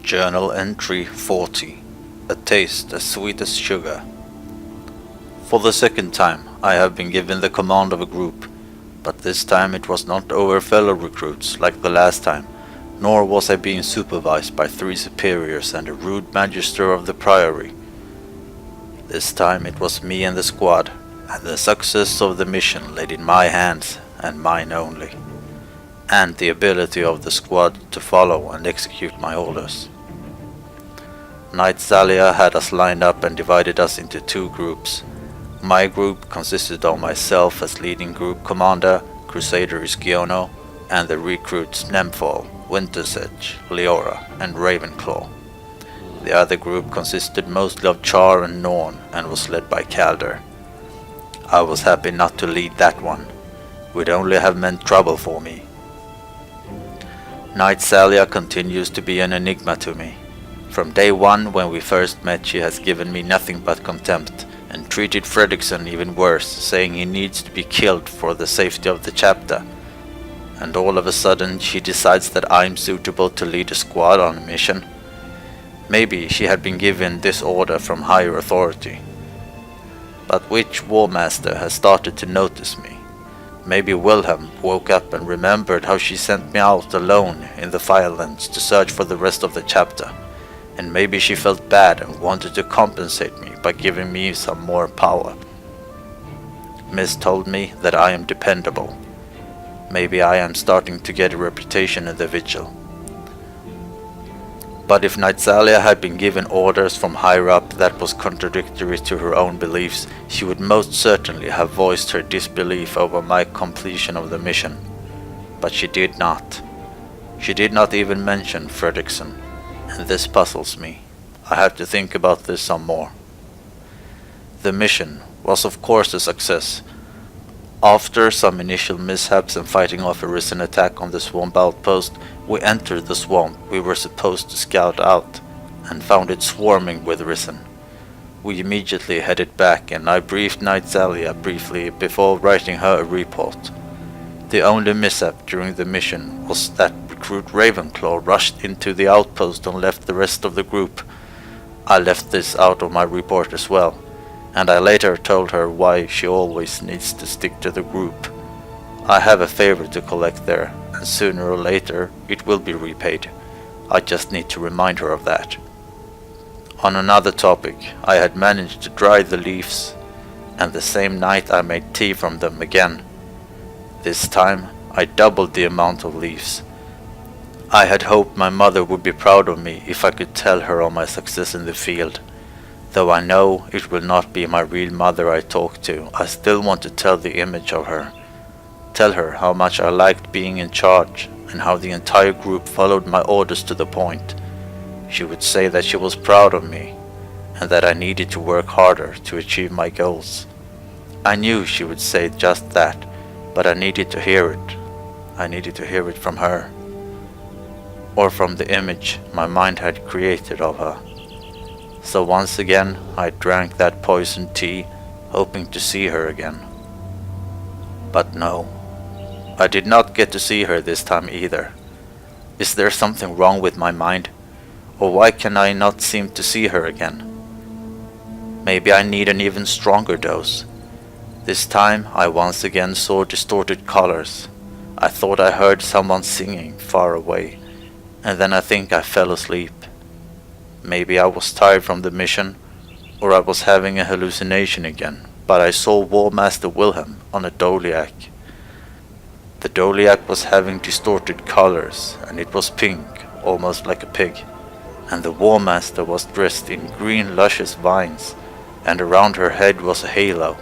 Journal Entry 40. A taste as sweet as sugar. For the second time I have been given the command of a group, but this time it was not over fellow recruits like the last time, nor was I being supervised by 3 superiors and a rude magister of the priory. This time it was me and the squad, and the success of the mission laid in my hands and mine only, and the ability of the squad to follow and execute my orders. Knight Zalia had us lined up and divided us into 2 groups. My group consisted of myself as leading group commander, Crusader Gw2, and the recruits Nemfall, Winter's Edge, Leora, and Ravenclaw. The other group consisted mostly of Char and Norn and was led by Calder. I was happy not to lead that one. Would only have meant trouble for me. Knight Zalia continues to be an enigma to me. From day one when we first met, she has given me nothing but contempt, and treated Fredrickson even worse, saying he needs to be killed for the safety of the chapter. And all of a sudden she decides that I'm suitable to lead a squad on a mission. Maybe she had been given this order from higher authority. But which warmaster has started to notice me? Maybe Wilhelm woke up and remembered how she sent me out alone in the Firelands to search for the rest of the chapter. And maybe she felt bad and wanted to compensate me by giving me some more power. Miss told me that I am dependable. Maybe I am starting to get a reputation in the Vigil. But if Knight Zalia had been given orders from higher up that was contradictory to her own beliefs, she would most certainly have voiced her disbelief over my completion of the mission. But she did not. She did not even mention Fredrickson. And this puzzles me. I have to think about this some more. The mission was of course a success. After some initial mishaps and fighting off a Risen attack on the swamp outpost, we entered the swamp we were supposed to scout out, and found it swarming with Risen. We immediately headed back, and I briefed Knight Zalia briefly before writing her a report. The only mishap during the mission was that recruit Ravenclaw rushed into the outpost and left the rest of the group. I left this out of my report as well, and I later told her why she always needs to stick to the group. I have a favor to collect there, and sooner or later it will be repaid. I just need to remind her of that. On another topic, I had managed to dry the leaves, and the same night I made tea from them again. This time I doubled the amount of leaves. I had hoped my mother would be proud of me if I could tell her of my success in the field. Though I know it will not be my real mother I talk to, I still want to tell the image of her. Tell her how much I liked being in charge, and how the entire group followed my orders to the point. She would say that she was proud of me, and that I needed to work harder to achieve my goals. I knew she would say just that, but I needed to hear it. I needed to hear it from her, or from the image my mind had created of her. So once again I drank that poisoned tea, hoping to see her again. But no, I did not get to see her this time either. Is there something wrong with my mind? Or why can I not seem to see her again? Maybe I need an even stronger dose. This time I once again saw distorted colors. I thought I heard someone singing far away, and then I think I fell asleep. Maybe I was tired from the mission, or I was having a hallucination again, but I saw Warmaster Wilhelm on a Doliac. The Doliac was having distorted colors, and it was pink, almost like a pig, and the Warmaster was dressed in green luscious vines, and around her head was a halo,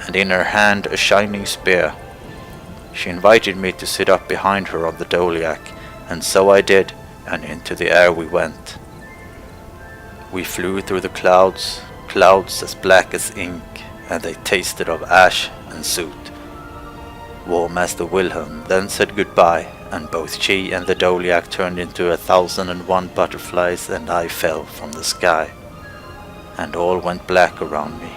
and in her hand a shining spear. She invited me to sit up behind her on the Doliac, and so I did, and into the air we went. We flew through the clouds as black as ink, and they tasted of ash and soot. Warmaster Wilhelm then said goodbye, and both she and the Doliac turned into 1,001 butterflies, and I fell from the sky, and all went black around me.